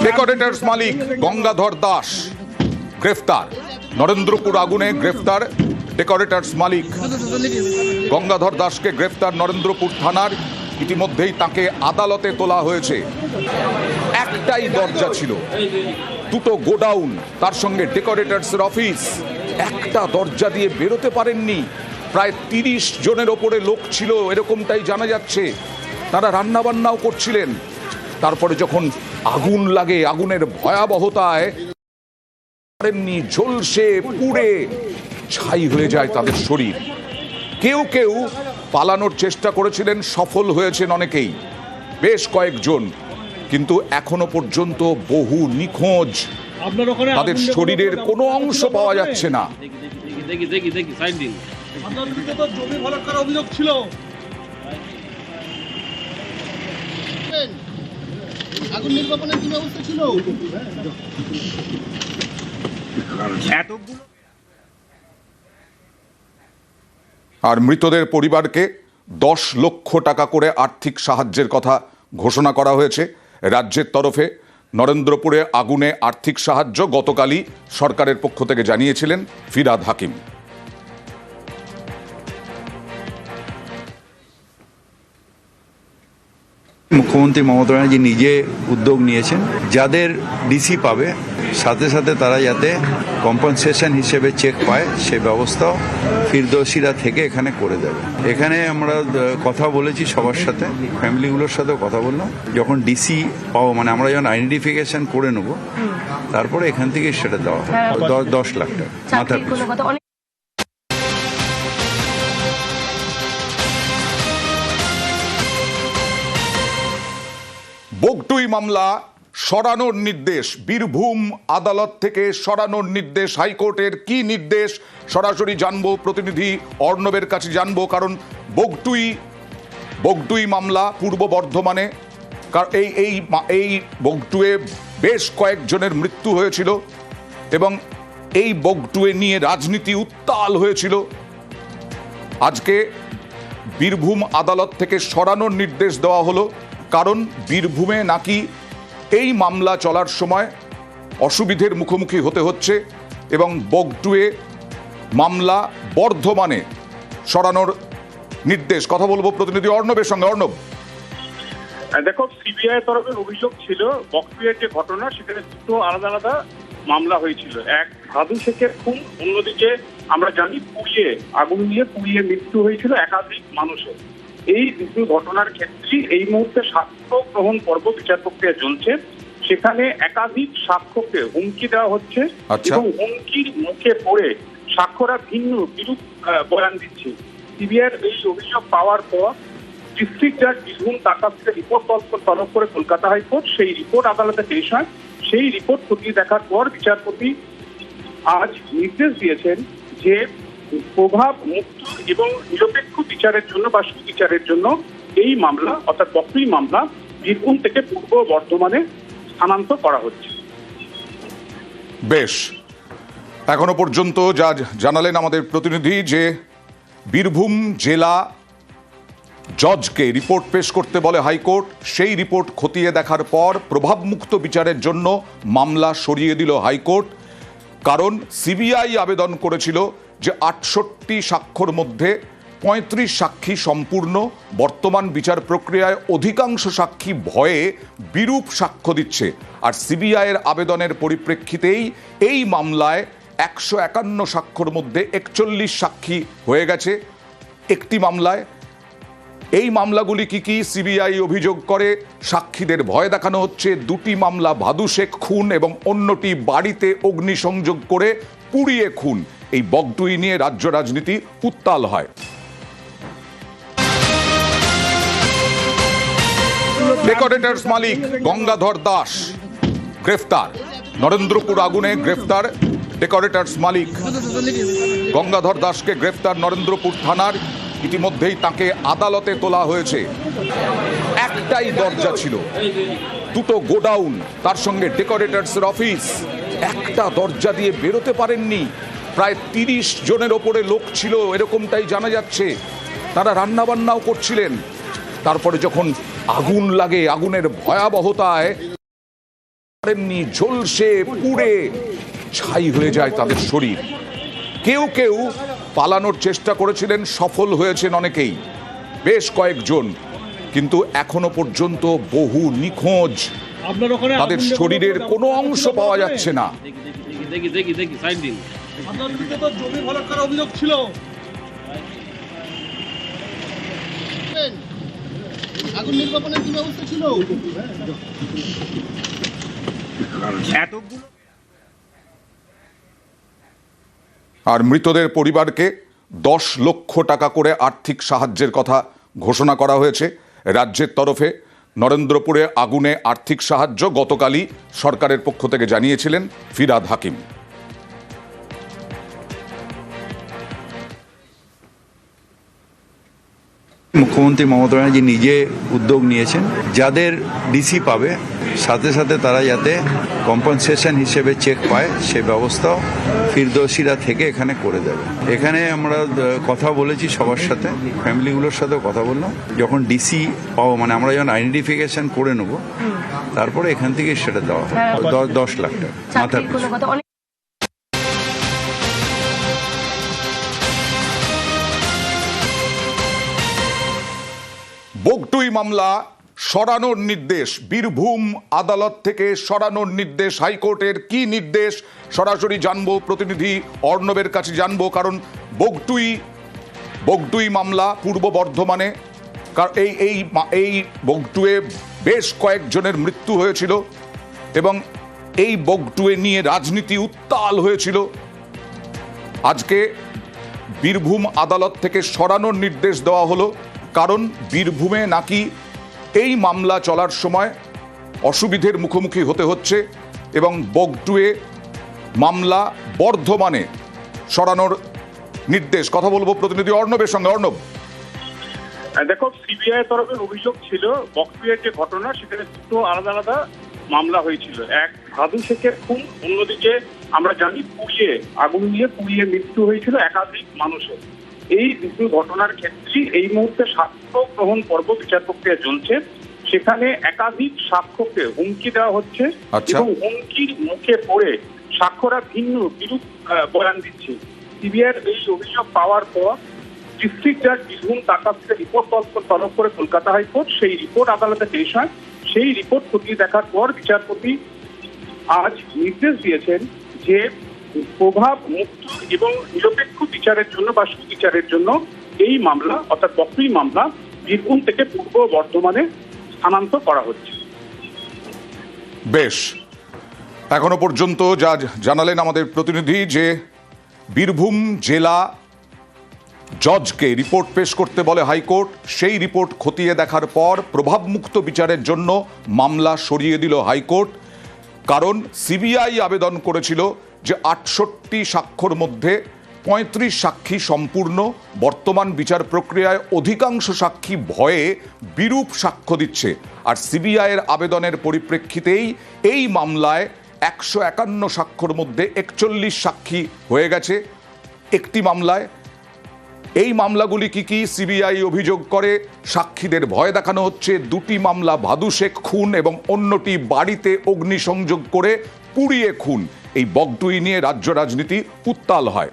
Decorators মালিক গঙ্গাধর দাস গ্রেফতার। নরেন্দ্রপুর আগুনে গ্রেফতার ডেকোরেটরস মালিক গঙ্গাধর দাসকে গ্রেফতার নরেন্দ্রপুর থানার। ইতিমধ্যেই তাকে আদালতে তোলা হয়েছে। একটাই দরজা ছিল, দুটো গোডাউন, তার সঙ্গে ডেকোরেটরসের অফিস। একটা দরজা দিয়ে বেরোতে পারেননি। প্রায় 30 জনের ওপরে লোক ছিল এরকমটাই জানা যাচ্ছে। তারা রান্নাবান্নাও করছিলেন। তারপরে যখন আগুন লাগে, আগুনের ভয়াবহতায় পারেননি, ঝলসে পুড়ে ছাই হয়ে যায় তাদের শরীর। কেউ কেউ পালানোর চেষ্টা করেছিলেন, সফল হয়েছেন অনেকেই, বেশ কয়েকজন, কিন্তু এখনো পর্যন্ত বহু নিখোঁজ। তাদের শরীরের কোনো অংশ পাওয়া যাচ্ছে না। আগুন নির্বাপনের কি ব্যবস্থা ছিল? আর মৃতদের পরিবারকে 10 লক্ষ টাকা করে আর্থিক সাহায্যের কথা ঘোষণা করা হয়েছে রাজ্যের তরফে। নরেন্দ্রপুরে আগুনে আর্থিক সাহায্য গতকালই সরকারের পক্ষ থেকে জানিয়েছিলেন ফিরহাদ হাকিম। মুখ্যমন্ত্রী মমতা ব্যানার্জি নিজে উদ্যোগ নিয়েছেন, যাদের ডিসি পাবে সাথে সাথে তারা যাতে কম্পেনসেশন হিসেবে চেক পায় সে ব্যবস্থাও ফিরদৌসিরা থেকে এখানে করে দেবে। এখানে আমরা কথা বলেছি সবার সাথে, ফ্যামিলিগুলোর সাথেও কথা বললাম। যখন ডিসি পাবো, মানে আমরা যখন আইডেন্টিফিকেশন করে নেব, তারপরে এখান থেকে সেটা দেওয়া হবে। 10 লাখ টাকা মাথা পিছু। বগটুই মামলা সরানোর নির্দেশ, বীরভূম আদালত থেকে সরানোর নির্দেশ হাইকোর্টের। কি নির্দেশ সরাসরি জানবো, প্রতিনিধি অর্ণবের কাছে জানবো। কারণ বগটুই মামলা পূর্ব বর্ধমানে, এই বগটুয়ে বেশ কয়েকজনের মৃত্যু হয়েছিল এবং এই বগটুয়ে নিয়ে রাজনীতি উত্তাল হয়েছিল। আজকে বীরভূম আদালত থেকে সরানোর নির্দেশ দেওয়া হলো, কারণ বীরভূমে নাকি এই মামলা চলার সময় অসুবিধের মুখোমুখি হতে হচ্ছে এবং বগটুয়ে মামলা বর্ধমানে সরানোর নির্দেশ। কথা বলবো প্রতিনিধি অর্ণবের সঙ্গে। অর্ণব, দেখো, সিবিআই তরফের অভিযোগ ছিল বগটুয়ের যে ঘটনা, সেখানে দুটো আলাদা আলাদা মামলা হয়েছিল। এক ভাদু শেখের খুন, অন্যদিকে আমরা জানি আগুন দিয়ে পুড়িয়ে মৃত্যু হয়েছিল একাধিক মানুষের। এই দুটো ঘটনার ক্ষেত্রে এই মুহূর্তে সাক্ষ্য গ্রহণ পর্ব বিচার প্রক্রিয়া চলছে। সেখানে একাধিক সাক্ষ্যকে হুমকি দেওয়া হচ্ছে এবং হুমকির মুখে পড়ে সাক্ষ্যরা বিরূপ বয়ান দিচ্ছে। সিবিআইয়ের এই অভিযোগ পাওয়ার পর ডিস্ট্রিক্ট জাজ বীরভূম তার কাছ থেকে রিপোর্ট তলব করে কলকাতা হাইকোর্ট সেই রিপোর্ট আদালতে পেশ হয়। সেই রিপোর্ট খতিয়ে দেখার পর বিচারপতি আজ নির্দেশ দিয়েছেন যে প্রভাব মুক্ত এবং নিরপেক্ষ বিচারের জন্য বা সুবিচারের জন্য এই মামলা অর্থাৎ বগটুই মামলা বীরভূম থেকে পূর্ব বর্ধমানে স্থানান্তর করা হচ্ছে। বেশ, এখনো পর্যন্ত যা জানালেন আমাদের প্রতিনিধি যে বীরভূম জেলা জজকে রিপোর্ট পেশ করতে বলে হাইকোর্ট। সেই রিপোর্ট খতিয়ে দেখার পর প্রভাবমুক্ত বিচারের জন্য মামলা সরিয়ে দিল হাইকোর্ট। কারণ সিবিআই আবেদন করেছিল যে 68 সাক্ষ্যর মধ্যে 35 সাক্ষী সম্পূর্ণ। বর্তমান বিচার প্রক্রিয়ায় অধিকাংশ সাক্ষী ভয়ে বিরূপ সাক্ষ্য দিচ্ছে। আর সিবিআইয়ের আবেদনের পরিপ্রেক্ষিতেই এই মামলায় 151 সাক্ষ্যর মধ্যে 41 সাক্ষী হয়ে গেছে একটি মামলায়। এই মামলাগুলি কি সিবিআই অভিযোগ করে সাক্ষীদের ভয় দেখানো হচ্ছে। দুটি মামলা ভাদু শেখ খুন এবং অন্যটি বাড়িতে অগ্নিসংযোগ করে পুড়িয়ে খুন। এই বগটুই নিয়ে রাজ্য রাজনীতি উত্তাল হয়। ডেকোরেটরস মালিক গঙ্গাধর দাস গ্রেফতার। নরেন্দ্রপুর আগুনে গ্রেফতার ডেকোরেটরস মালিক গঙ্গাধর দাসকে গ্রেফতার নরেন্দ্রপুর থানার। ইতিমধ্যেই তাকে আদালতে তোলা হয়েছে। একটাই দরজা ছিল, দুটো গোডাউন, তার সঙ্গে ডেকোরেটরসের অফিস। একটা দরজা দিয়ে বেরোতে পারেননি। প্রায় 30 জনের ওপরে লোক ছিল এরকমটাই জানা যাচ্ছে। তারা রান্নাবান্নাও করছিলেন। তারপরে যখন আগুন লাগে, আগুনের ভয়াবহতায় পারেননি, ঝলসে পুড়ে ছাই হয়ে যায় তাদের শরীর। কেউ কেউ পালানোর চেষ্টা করেছিলেন, সফল হয়েছেন অনেকেই, বেশ কয়েকজন, কিন্তু এখনো পর্যন্ত বহু নিখোঁজ, তাদের শরীরের কোনো অংশ পাওয়া যাচ্ছে না। দেখি সাইড দিন। আপনার বিরুদ্ধে তো জমি ভরাট করার অভিযোগ ছিল। আগুন নির্বাপনের কি ব্যবস্থা ছিল? আর মৃতদের পরিবারকে 10 লক্ষ টাকা করে আর্থিক সাহায্যের কথা ঘোষণা করা হয়েছে রাজ্যের তরফে। নরেন্দ্রপুরে আগুনে আর্থিক সাহায্য গতকালই সরকারের পক্ষ থেকে জানিয়েছিলেন ফিরহাদ হাকিম। মুখ্যমন্ত্রী মমতা ব্যানার্জি নিজে উদ্যোগ নিয়েছেন, যাদের ডিসি পাবে সাথে সাথে তারা যাতে কম্পেনসেশন হিসেবে চেক পায় সেই ব্যবস্থাও ফিরদৌসিরা থেকে এখানে করে দেবে। এখানে আমরা কথা বলেছি সবার সাথে, ফ্যামিলিগুলোর সাথেও কথা বললাম। যখন ডিসি পাবো, মানে আমরা যখন আইডেন্টিফিকেশন করে নেব, তারপরে এখান থেকে সেটা দেওয়া হবে 10 লাখ টাকা মাথা পিছু। বগটুই মামলা সরানোর নির্দেশ, বীরভূম আদালত থেকে সরানোর নির্দেশ হাইকোর্টের। কি নির্দেশ সরাসরি জানবো, প্রতিনিধি অর্ণবের কাছে জানবো, কারণ বগটুই মামলা পূর্ব বর্ধমানে, এই বগটুয়ে বেশ কয়েকজনের মৃত্যু হয়েছিল এবং এই বগটুয়ে নিয়ে রাজনীতি উত্তাল হয়েছিল। আজকে বীরভূম আদালত থেকে সরানোর নির্দেশ দেওয়া হলো, কারণ বীরভূমে নাকি এই মামলা চলার সময় অসুবিধের মুখোমুখি হতে হচ্ছে এবং বগটুয়ে মামলা বর্ধমানে সরানোর নির্দেশ। কথা বলবো প্রতিনিধি অর্ণবের সঙ্গে। অর্ণব, দেখো, সিবিআই তরফের অভিযোগ ছিল বকটুয়ের যে ঘটনা, সেখানে দুটো আলাদা আলাদা মামলা হয়েছিল। এক ভাদু শেখের খুন, অন্যদিকে আমরা জানি আগুন দিয়ে পুড়িয়ে মৃত্যু হয়েছিল একাধিক মানুষের। এই দুটো ঘটনার ক্ষেত্রে এই মুহূর্তে সাক্ষ্য গ্রহণ পর্ব বিচার প্রক্রিয়া চলছে। সেখানে একাধিক সাক্ষ্যকে হুমকি দেওয়া হচ্ছে এবং হুমকির মুখে পড়ে সাক্ষ্যরা বিরূপ বয়ান দিচ্ছে। সিবিআইয়ের এই অভিযোগ পাওয়ার পর ডিস্ট্রিক্ট জাজ বীরভূম তার কাছ থেকে রিপোর্ট তলব করে কলকাতা হাইকোর্ট সেই রিপোর্ট আদালতে পেশ হয়। সেই রিপোর্ট খতিয়ে দেখার পর বিচারপতি আজ নির্দেশ দিয়েছেন যে প্রভাব মুক্ত এবং নিরপেক্ষ বিচারের জন্য বা সুবিচারের জন্য এই মামলা অর্থাৎ বকটুই মামলা বীরভূম থেকে পূর্ব বর্ধমানে স্থানান্তর করা হচ্ছে। বেশ, এখনো পর্যন্ত যা জানালেন আমাদের প্রতিনিধি যে বীরভূম জেলা জজকে রিপোর্ট পেশ করতে বলে হাইকোর্ট। সেই রিপোর্ট খতিয়ে দেখার পর প্রভাবমুক্ত বিচারের জন্য মামলা সরিয়ে দিল হাইকোর্ট। কারণ সিবিআই আবেদন করেছিল যে 68 সাক্ষ্যর মধ্যে 35 সাক্ষী সম্পূর্ণ, বর্তমান বিচার প্রক্রিয়ায় অধিকাংশ সাক্ষী ভয়ে বিরূপ সাক্ষ্য দিচ্ছে। আর সিবিআইয়ের আবেদনের পরিপ্রেক্ষিতেই এই মামলায় 151 সাক্ষ্যর মধ্যে 41 সাক্ষী হয়ে গেছে একটি মামলায়। এই মামলাগুলি কি সিবিআই অভিযোগ করে সাক্ষীদের ভয় দেখানো হচ্ছে। দুটি মামলা ভাদু শেখ খুন এবং অন্যটি বাড়িতে অগ্নিসংযোগ করে পুড়িয়ে খুন। এই বগটুই নিয়ে রাজ্য রাজনীতি উত্তাল হয়।